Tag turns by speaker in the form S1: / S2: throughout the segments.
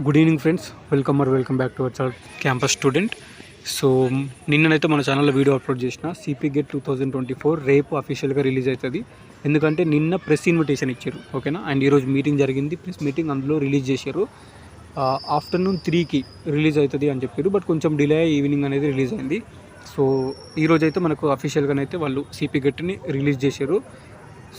S1: Good evening friends, welcome back to our channel campus student. So నిన్ననైతే మన ఛానల్లో video upload చేసిన CP GET 2024 రేపు అఫీషియల్గా రిలీజ్ అవుతుంది. ఎందుకంటే నిన్న ప్రెస్ ఇన్విటేషన్ ఇచ్చారు, ఓకేనా. అండ్ ఈరోజు మీటింగ్ జరిగింది, ప్రెస్ మీటింగ్, అందులో రిలీజ్ చేశారు. ఆఫ్టర్నూన్ 3కి రిలీజ్ అవుతుంది అని చెప్పారు, బట్ కొంచెం డిలే ఈవినింగ్ అనేది రిలీజ్ అయింది. సో ఈరోజు అయితే మనకు అఫీషియల్గానైతే వాళ్ళు సిపి గెట్ని రిలీజ్ చేశారు.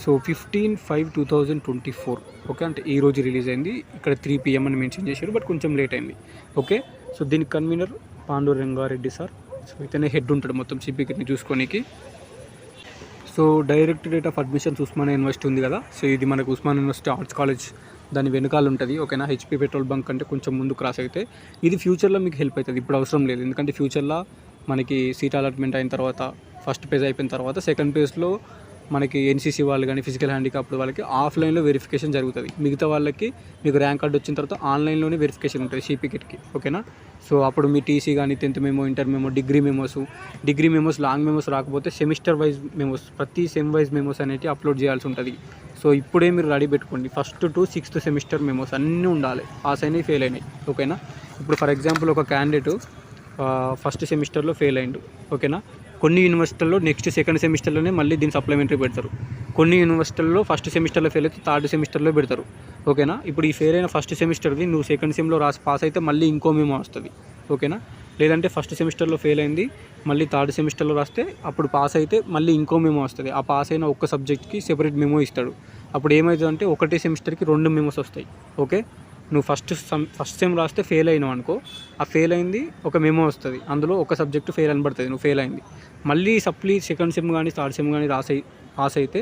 S1: సో 15/5/2024 ఓకే, అంటే ఈరోజు రిలీజ్ అయింది. ఇక్కడ 3 PM అని మెన్షన్ చేశారు, బట్ కొంచెం లేట్ అయింది. ఓకే, సో దీనికి convener Pandu Rangareddy sir. So ఇతనే హెడ్ ఉంటాడు మొత్తం సిపి గెట్ని చూసుకోనికి. So direct rate of admissions Osmania university ఉంది కదా, సో ఇది మనకు ఉస్మానియా యూనివర్సిటీ ఆర్ట్స్ కాలేజ్ దాని వెనకాల ఉంటుంది, ఓకేనా. హెచ్పి పెట్రోల్ బంక్ అంటే కొంచెం ముందు క్రాస్ అయితే ఇది ఫ్యూచర్లో మీకు హెల్ప్ అవుతుంది. ఇప్పుడు అవసరం లేదు, ఎందుకంటే ఫ్యూచర్లో మనకి సీట్ అలాట్మెంట్ అయిన తర్వాత, ఫస్ట్ పేజ్ అయిపోయిన తర్వాత సెకండ్ పేజ్లో మనకి ఎన్సీసీ వాళ్ళు కానీ ఫిజికల్ హ్యాండిక్యాప్డ్ వాళ్ళకి ఆఫ్లైన్లో వెరిఫికేషన్ జరుగుతుంది. మిగతా వాళ్ళకి మీకు ర్యాంక్ కార్డు వచ్చిన తర్వాత ఆన్లైన్లోనే వెరిఫికేషన్ ఉంటుంది సిపి గెట్కి, ఓకేనా. సో అప్పుడు మీ టీసీ కానీ 10th memo, inter memo, degree memos long memos రాకపోతే సెమిస్టర్ వైజ్ మెమోస్, ప్రతి సెమ్ వైజ్ మెమోస్ అనేవి అప్లోడ్ చేయాల్సి ఉంటుంది. సో ఇప్పుడే మీరు రెడీ పెట్టుకోండి. 1st to 6th semester memos అన్నీ ఉండాలి, పాస్ అయినాయి, ఫెయిల్ అయినాయి, ఓకేనా. ఇప్పుడు ఫర్ ఎగ్జాంపుల్ ఒక క్యాండిడేట్ ఫస్ట్ సెమిస్టర్లో ఫెయిల్ అయ్యిండు, ఓకేనా. కొన్ని యూనివర్సిటీల్లో నెక్స్ట్ సెకండ్ సెమిస్టర్లోనే మళ్ళీ దీన్ని సప్లిమెంటరీ పెడతారు. కొన్ని యూనివర్సిటీల్లో ఫస్ట్ సెమిస్టర్లో ఫెయిల్ అయితే థర్డ్ సెమిస్టర్లో పెడతారు, ఓకేనా. ఇప్పుడు ఈ ఫెయిల్ అయిన ఫస్ట్ సెమిస్టర్ది నువ్వు సెకండ్ సెమ్లో రాసి పాస్ అయితే మళ్ళీ ఇంకో మెమో వస్తుంది, ఓకేనా. లేదంటే ఫస్ట్ సెమిస్టర్లో ఫెయిల్ అయింది, మళ్ళీ థర్డ్ సెమిస్టర్లో రాస్తే అప్పుడు పాస్ అయితే మళ్ళీ ఇంకో మెమో వస్తుంది. ఆ పాస్ అయిన ఒక్క సబ్జెక్ట్కి సెపరేట్ మెమో ఇస్తాడు. అప్పుడు ఏమవుతుందంటే ఒకటే సెమిస్టర్కి 2 మెమోస్ వస్తాయి, ఓకే. నువ్వు ఫస్ట్ సెమ్ రాస్తే ఫెయిల్ అయినావు అనుకో, ఆ ఫెయిల్ అయింది ఒక మెమో వస్తుంది, అందులో ఒక సబ్జెక్టు ఫెయిల్ అని పడుతుంది, నువ్వు ఫెయిల్ అయింది. మళ్ళీ సప్లీ సెకండ్ సెమ్ కానీ థర్డ్ సెమ్ కానీ పాస్ అయితే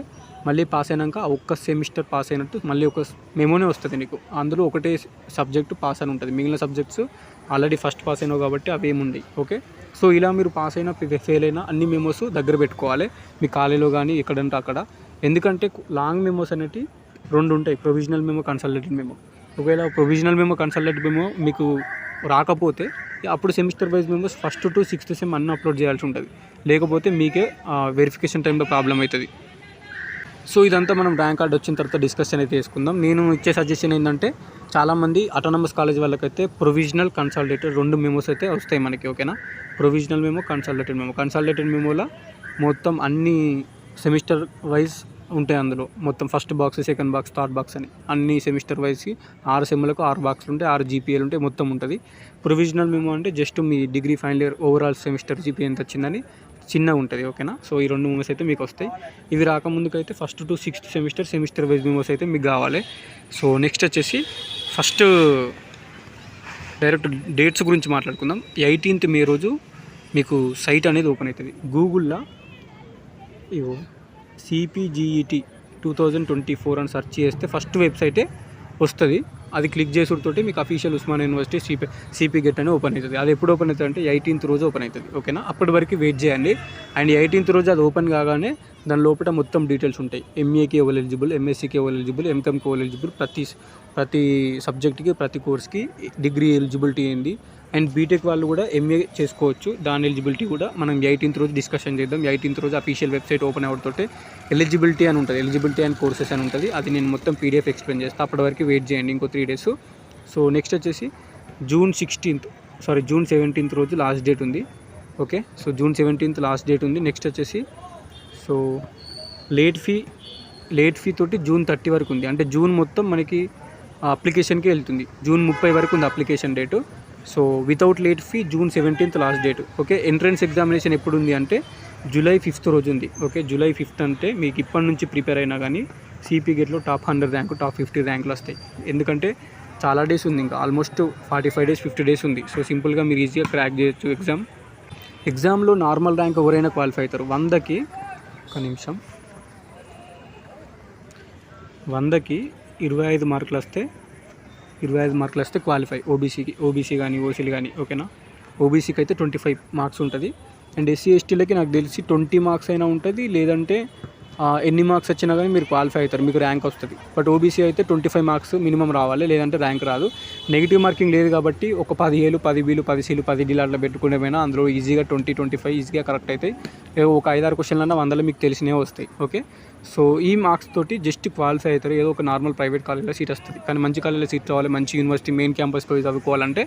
S1: మళ్ళీ పాస్ అయినాక ఆ ఒక్క సెమిస్టర్ పాస్ అయినట్టు మళ్ళీ ఒక మెమోనే వస్తుంది నీకు, అందులో ఒకటే సబ్జెక్టు పాస్ అని ఉంటుంది. మిగిలిన సబ్జెక్ట్స్ ఆల్రెడీ ఫస్ట్ పాస్ అయినావు కాబట్టి అవి ఏముండయి, ఓకే. సో ఇలా మీరు పాస్ అయినా ఫెయిల్ అయినా అన్ని మెమోస్ దగ్గర పెట్టుకోవాలి మీ కాలేజీలో కానీ ఎక్కడంటే అక్కడ. ఎందుకంటే లాంగ్ మెమోస్ అనేవి 2 ఉంటాయి, ప్రొవిజనల్ మెమో, కన్సల్టేటివ్ మెమో. ఒకవేళ ప్రొవిజనల్ మెమో, కన్సల్టేటివ్ మెమో మీకు రాకపోతే అప్పుడు semester wise memos 1st to 6th sem అన్నీ అప్లోడ్ చేయాల్సి ఉంటుంది, లేకపోతే మీకే వెరిఫికేషన్ టైంలో ప్రాబ్లం అవుతుంది. సో ఇదంతా మనం ర్యాంక్ కార్డ్ వచ్చిన తర్వాత డిస్కషన్ అయితే చేసుకుందాం. నేను ఇచ్చే సజెషన్ ఏంటంటే, చాలామంది అటానమస్ కాలేజ్ వాళ్ళకైతే ప్రొవిజనల్, కన్సల్టేటివ్ 2 మెమోస్ అయితే వస్తాయి మనకి, ఓకేనా. ప్రొవిజనల్ మెమో, కన్సల్టేటివ్ మెమోలో మొత్తం అన్ని సెమిస్టర్ వైజ్ ఉంటాయి. అందులో మొత్తం first box, second box, third box అని అన్ని సెమిస్టర్ వైజ్కి 6 సెమ్లకు 6 బాక్స్లు ఉంటాయి, 6 GPAలు ఉంటాయి, మొత్తం ఉంటుంది. ప్రొవిజనల్ మెమో అంటే జస్ట్ మీ degree final year overall semester GPA ఎంత వచ్చిందని చిన్నగా ఉంటుంది, ఓకేనా. సో ఈ 2 మెమోస్ అయితే మీకు వస్తాయి. ఇవి రాకముందుకైతే 1st to 6th semester wise memos అయితే మీకు కావాలి. సో నెక్స్ట్ వచ్చేసి ఫస్ట్ డైరెక్ట్ డేట్స్ గురించి మాట్లాడుకుందాం. 18th మే రోజు మీకు సైట్ అనేది ఓపెన్ అవుతుంది. గూగుల్లో ఇవో CPGET 2024 అని సెర్చ్ చేస్తే ఫస్ట్ వెబ్సైటే వస్తుంది. అది క్లిక్ చేసుడుతోటి మీకు official Osmania university CP get అని ఓపెన్ అవుతుంది. అది ఎప్పుడు ఓపెన్ అవుతుంది అంటే 18th రోజు ఓపెన్ అవుతుంది, ఓకేనా. అప్పటి వరకు వెయిట్ చేయండి. అండ్ 18th రోజు అది ఓపెన్ కాగానే దాని లోపల మొత్తం డీటెయిల్స్ ఉంటాయి. MAకి ఎవరు ఎలిజిబుల్, MSCకి ఎవరు ఎలిజిబుల్, MCOMకి ఎవరు ఎలిజిబుల్, ప్రతి సబ్జెక్ట్కి, ప్రతి కోర్స్కి డిగ్రీ ఎలిజిబిలిటీ ఏంది. అండ్ బీటెక్ వాళ్ళు కూడా MA చేసుకోవచ్చు, దాని ఎలిజిబిలిటీ కూడా మనం 18th రోజు డిస్కషన్ చేద్దాం. 18th రోజు అఫీషియల్ వెబ్సైట్ ఓపెన్ అవ్వడంతో ఎలిజిబిలిటీ అని ఉంటుంది, ఎలిజిబిలిటీ అండ్ కోర్సెస్ అని ఉంటుంది. అది నేను మొత్తం PDF ఎక్స్ప్లెయిన్ చేస్తాను. అప్పటి వరకు వెయిట్ చేయండి, ఇంకో 3 days. సో నెక్స్ట్ వచ్చేసి జూన్ 17th రోజు లాస్ట్ డేట్ ఉంది, okay. So June 17th last date ఉంది. నెక్స్ట్ వచ్చేసి సో లేట్ ఫీ తోటి June 30 వరకు ఉంది. అంటే జూన్ మొత్తం మనకి అప్లికేషన్కి వెళ్తుంది. June 30 వరకు ఉంది application date. So without late fee June 17th last date, okay. Entrance examination ఎప్పుడు ఉంది అంటే July 5th రోజు ఉంది, ఓకే. July 5th అంటే మీకు ఇప్పటి నుంచి ప్రిపేర్ అయినా కానీ సిపి గెట్లో టాప్ 100 ర్యాంకు, టాప్ 50 ర్యాంకులు వస్తాయి. ఎందుకంటే చాలా డేస్ ఉంది, ఇంకా ఆల్మోస్ట్ 45 days 50 days ఉంది. సో సింపుల్గా మీరు ఈజీగా క్రాక్ చేయొచ్చు ఎగ్జామ్లో. నార్మల్ ర్యాంక్ ఎవరైనా క్వాలిఫై అవుతారు. 100కి 25 మార్కులు వస్తే క్వాలిఫై. ఓబీసీ కానీ ఓసీలు కానీ, ఓకేనా. ఓబీసీకి అయితే 25 మార్క్స్ ఉంటుంది. అండ్ SC STలకి నాకు తెలిసి 20 మార్క్స్ అయినా ఉంటుంది, లేదంటే ఎన్ని మార్క్స్ వచ్చినా కానీ మీరు క్వాలిఫై అవుతారు, మీకు ర్యాంక్ వస్తుంది. బట్ ఓబీసీ అయితే 25 మార్క్స్ మినిమం రావాలి, లేదంటే ర్యాంక్ రాదు. నెగిటివ్ మార్కింగ్ లేదు కాబట్టి ఒక 10 Aలు 10 Bలు 10 Cలు 10 Dలు అట్లా పెట్టుకునేమైనా అందులో ఈజీగా 20-25 ఈజీగా కరెక్ట్ అవుతాయి. ఒక 5-6 క్వశ్చన్లన్నా 100లో మీకు తెలిసినవి వస్తాయి. ఓకే, సో ఈ మార్క్స్ తోటి జస్ట్ క్వాలిఫై అవుతారు. ఏదో ఒక నార్మల్ ప్రైవేట్ కాలేజ్లో సీట్ వస్తుంది. కానీ మంచి కాలేజ్లో సీట్ రావాలి, మంచి యూనివర్సిటీ మెయిన్ క్యాంపస్లో చదువుకోవాలంటే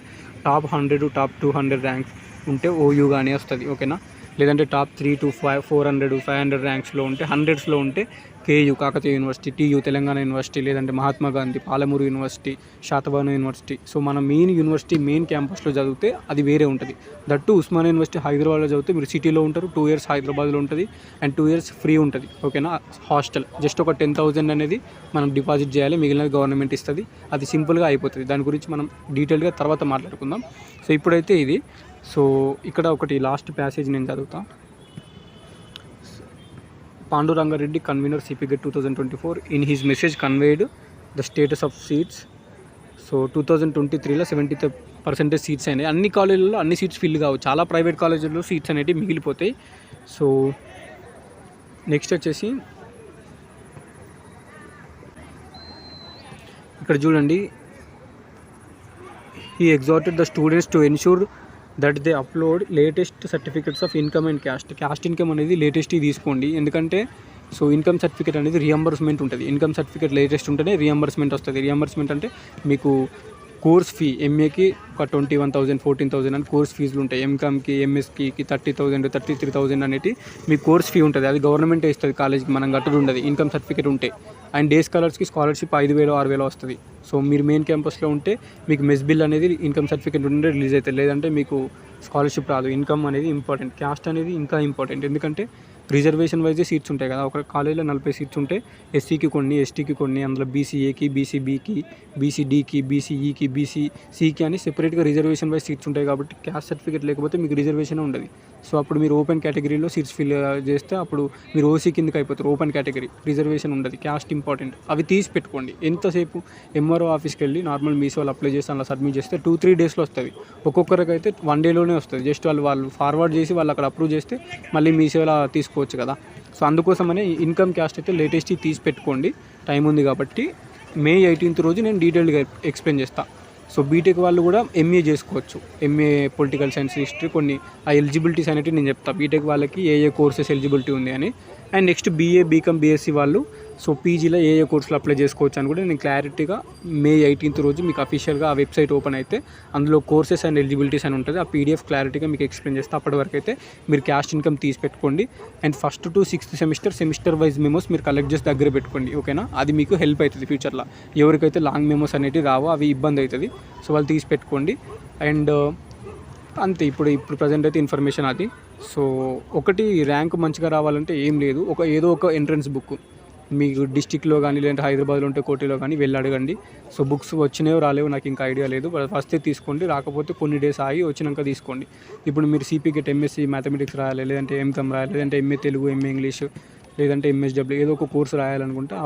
S1: టాప్ 100 టాప్ 200 ర్యాంక్ ఉంటే ఓయూ కానీ వస్తుంది. ఓకేనా, లేదంటే టాప్ 3 to 400 500 ర్యాంక్స్లో ఉంటే 100స్లో ఉంటే KU Kakatiya university, TU Telangana university, లేదంటే Mahatma Gandhi, Palamuru university, Satavahana university. So మన మెయిన్ యూనివర్సిటీ మెయిన్ క్యాంపస్లో చదివితే అది వేరే ఉంటుంది. దట్టు ఉస్మానియా యూనివర్సిటీ హైదరాబాద్లో చదివితే మీరు సిటీలో ఉంటారు, 2 years హైదరాబాద్లో ఉంటుంది అండ్ 2 years ఫ్రీ ఉంటుంది. ఓకేనా, హాస్టల్ జస్ట్ ఒక 10,000 అనేది మనం డిపాజిట్ చేయాలి, మిగిలినది గవర్నమెంట్ ఇస్తుంది. అది సింపుల్గా అయిపోతుంది. దాని గురించి మనం డీటెయిల్గా తర్వాత మాట్లాడుకుందాం. సో ఇప్పుడైతే ఇది. సో ఇక్కడ ఒకటి లాస్ట్ ప్యాసేజ్ నేను చదువుతా. Pandurangareddy convener CPGET 2024 in his message conveyed the status of seats. So 2023లో 70% సీట్స్ అయినాయి. అన్ని కాలేజీల్లో అన్ని సీట్స్ ఫిల్ కావు, చాలా ప్రైవేట్ కాలేజీల్లో సీట్స్ అనేవి మిగిలిపోతాయి. సో నెక్స్ట్ వచ్చేసి ఇక్కడ చూడండి, he exhorted the students to ensure that they upload latest certificates of income and caste income అనేది లేటెస్ట్ తీసుకోండి. ఎందుకంటే సో ఇన్కమ్ సర్టిఫికేట్ అనేది రియంబర్స్మెంట్ ఉంటుంది. ఇన్కమ్ సర్టిఫికేట్ లేటెస్ట్ ఉంటేనే రియంబర్స్మెంట్ వస్తుంది. రియంబర్స్మెంట్ అంటే మీకు కోర్స్ ఫీ ఎంఏకి ఒక 21,000 14,000 అని కోర్స్ ఫీజులు ఉంటాయి. ఎంకామ్కి ఎంఎస్కి 30,000 33,000 అనేటి మీ కోర్స్ ఫీ ఉంటుంది. అది గవర్నమెంటే ఇస్తుంది కాలేజ్కి, మనం గట్టుడు ఉండదు ఇన్కమ్ సర్టిఫికేట్ ఉంటే. అండ్ డే స్కాలర్స్కి స్కాలర్షిప్ 5,000 6,000 వస్తుంది. సో మీరు మెయిన్ క్యాంపస్లో ఉంటే మీకు మెస్ బిల్ అనేది ఇన్కమ్ సర్టిఫికేట్ ఉంటే రిలీజ్ అవుతుంది, లేదంటే మీకు స్కాలర్షిప్ రాదు. ఇన్కమ్ అనేది ఇంపార్టెంట్, క్యాస్ట్ అనేది ఇంకా ఇంపార్టెంట్. ఎందుకంటే రిజర్వేషన్ వైజ్ సీట్స్ ఉంటాయి కదా, ఒక కాలేజ్లో 40 సీట్స్ ఉంటే ఎస్సీకి కొన్ని ఎస్టీకి కొన్ని, అందులో బీసీఏకి బీసీబీకి బీసీడీకి బీసీఈకి బీసీసీకి అని సెపరేట్గా రిజర్వేషన్ వైజ్ సీట్స్ ఉంటాయి. కాబట్టి క్యాస్ట్ సర్టిఫికేట్ లేకపోతే మీకు రిజర్వేషన్ ఉండదు. సో అప్పుడు మీరు ఓపెన్ కేటగిరీలో సీట్స్ ఫిల్ చేస్తే అప్పుడు మీరు ఓసీ కిందకి అయిపోతారు. ఓపెన్ కేటగిరీ రిజర్వేషన్ ఉండదు, క్యాస్ట్ ఇంపార్టెంట్. అవి తీసి పెట్టుకోండి. ఎంతసేపు ఎంఆర్ఓ ఆఫీస్కి వెళ్ళి నార్మల్ మీసోలో అప్లై చేసి అలా సబ్మిట్ చేస్తే 2-3 డేస్లో వస్తుంది. ఒక్కొక్కరికి అయితే 1 డేలోనే వస్తుంది. జస్ట్ వాళ్ళు ఫార్వర్డ్ చేసి వాళ్ళు అక్కడ అప్రూవ్ చేస్తే మళ్ళీ మీసోలో తీసుకోవచ్చు కదా. సో అందుకోసమనే ఇన్కమ్ క్యాస్ట్ అయితే లేటెస్ట్ తీసి పెట్టుకోండి, టైం ఉంది కాబట్టి. May 18th రోజు నేను డీటెయిల్గా ఎక్స్ప్లెయిన్ చేస్తాను. సో బీటెక్ వాళ్ళు కూడా ఎంఏ చేసుకోవచ్చు, ఎంఏ పొలిటికల్ సైన్స్ హిస్టరీ, కొన్ని ఆ ఎలిజిబిలిటీస్ అనేవి నేను చెప్తాను. బీటెక్ వాళ్ళకి ఏ కోర్సెస్ ఎలిజిబిలిటీ ఉంది అని. And next BA BCom BSc వాళ్ళు సో పీజీలో ఏ కోర్సులు అప్లై చేసుకోవచ్చు అని కూడా నేను క్లారిటీగా May 18th రోజు మీకు అఫీషియల్గా ఆ వెబ్సైట్ ఓపెన్ అయితే అందులో కోర్సెస్ అండ్ ఎలిజిబిలిటీస్ అని ఉంటుంది. ఆ పీడిఎఫ్ క్లారిటీగా మీకు ఎక్స్ప్లెయిన్ చేస్తే అప్పటి వరకు అయితే మీరు క్యాస్ట్ ఇన్కమ్ తీసి పెట్టుకోండి. And 1st to 6th semester wise memos మీరు కలెక్ట్ చేసి దగ్గర పెట్టుకోండి. ఓకేనా, అది మీకు హెల్ప్ అవుతుంది ఫ్యూచర్లో. ఎవరికైతే లాంగ్ మెమోస్ అనేవి రావో అవి ఇబ్బంది అవుతుంది. సో వాళ్ళు తీసి పెట్టుకోండి. అండ్ అంతే, ఇప్పుడు ప్రజెంట్ అయితే ఇన్ఫర్మేషన్ అది. సో ఒకటి ర్యాంక్ మంచిగా రావాలంటే ఏం లేదు, ఏదో ఒక ఎంట్రన్స్ బుక్ మీకు డిస్టిక్లో కానీ లేదంటే హైదరాబాద్లో ఉంటే కోటిలో కానీ వెళ్ళి అడగండి. సో బుక్స్ వచ్చినాయో రాలేవో నాకు ఇంకా ఐడియా లేదు, వస్తే తీసుకోండి, రాకపోతే కొన్ని డేస్ ఆగి వచ్చినాక తీసుకోండి. ఇప్పుడు మీరు సిపిగెట్ ఎంఎస్సి మ్యాథమెటిక్స్ రాయాలి, లేదంటే ఎంకామ్ రాయాలి, లేదంటే ఎంఏ తెలుగు, ఎంఏ ఇంగ్లీష్, లేదంటే ఎంఎస్డబ్ల్యూ ఏదో ఒక కోర్స్ రాయాలనుకుంటే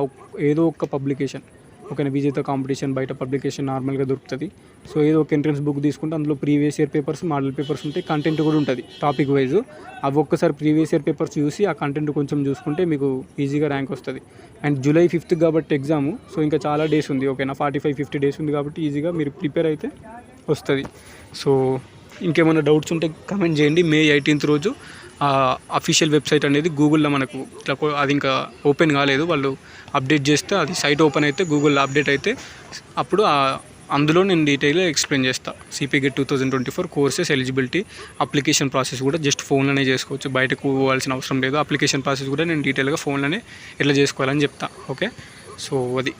S1: ఏదో ఒక పబ్లికేషన్, ఓకేనా, విజేత కాంపిటీషన్ బయట పబ్లికేషన్ నార్మల్గా దొరుకుతుంది. సో ఏదో ఒక ఎంట్రన్స్ బుక్ తీసుకుంటే అందులో previous year papers, model papers ఉంటాయి, కంటెంట్ కూడా ఉంటుంది టాపిక్ వైజ్. అవి ఒక్కసారి ప్రీవియస్ ఇయర్ పేపర్స్ చూసి ఆ కంటెంట్ కొంచెం చూసుకుంటే మీకు ఈజీగా ర్యాంక్ వస్తుంది. అండ్ July 5th కాబట్టి ఎగ్జాము, సో ఇంకా చాలా డేస్ ఉంది. ఓకేనా, 45-50 డేస్ ఉంది కాబట్టి ఈజీగా మీరు ప్రిపేర్ అయితే వస్తుంది. సో ఇంకేమైనా డౌట్స్ ఉంటే కమెంట్ చేయండి. May 18th రోజు అఫీషియల్ వెబ్సైట్ అనేది గూగుల్లో మనకు ఇట్లా అది ఇంకా ఓపెన్ కాలేదు, వాళ్ళు అప్డేట్ చేస్తే అది సైట్ ఓపెన్ అయితే గూగుల్లో అప్డేట్ అయితే అప్పుడు అందులో నేను డీటెయిల్గా ఎక్స్ప్లెయిన్ చేస్తాను. సిపిగెట్ 2024 కోర్సెస్ ఎలిజిబిలిటీ, అప్లికేషన్ ప్రాసెస్ కూడా జస్ట్ ఫోన్లోనే చేసుకోవచ్చు, బయటకు పోవాల్సిన అవసరం లేదు. అప్లికేషన్ ప్రాసెస్ కూడా నేను డీటెయిల్గా ఫోన్లోనే ఎట్లా చేసుకోవాలని చెప్తా. ఓకే, సో అది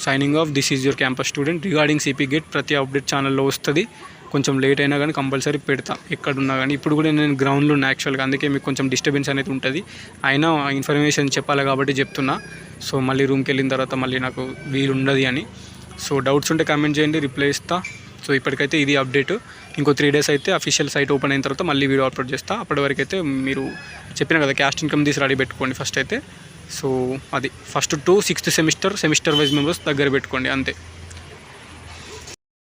S1: signing off. This is your campus student. Regarding సిపిగెట్ ప్రతి అప్డేట్ ఛానల్లో వస్తుంది. కొంచెం లేట్ అయినా కానీ కంపల్సరీ పెడతా ఎక్కడున్నా కానీ. ఇప్పుడు కూడా నేను గ్రౌండ్లో ఉన్నా యాక్చువల్గా, అందుకే మీకు కొంచెం డిస్టర్బెన్స్ అనేది ఉంటుంది. అయినా ఇన్ఫర్మేషన్ చెప్పాలి కాబట్టి చెప్తున్నా. సో మళ్ళీ రూమ్కి వెళ్ళిన తర్వాత మళ్ళీ నాకు వీలు ఉండదు అని. సో డౌట్స్ ఉంటే కామెంట్ చేయండి, రిప్లై ఇస్తా. సో ఇప్పటికైతే ఇది అప్డేట్. ఇంకో 3 days అయితే అఫీషియల్ సైట్ ఓపెన్ అయిన తర్వాత మళ్ళీ వీడియో అప్లోడ్ చేస్తా. అప్పటి వరకు అయితే మీరు చెప్పిన కదా క్యాస్ట్ ఇన్కమ్ తీసి రెడీ పెట్టుకోండి ఫస్ట్ అయితే. సో అది 1st to 6th semester wise members దగ్గర పెట్టుకోండి అంతే.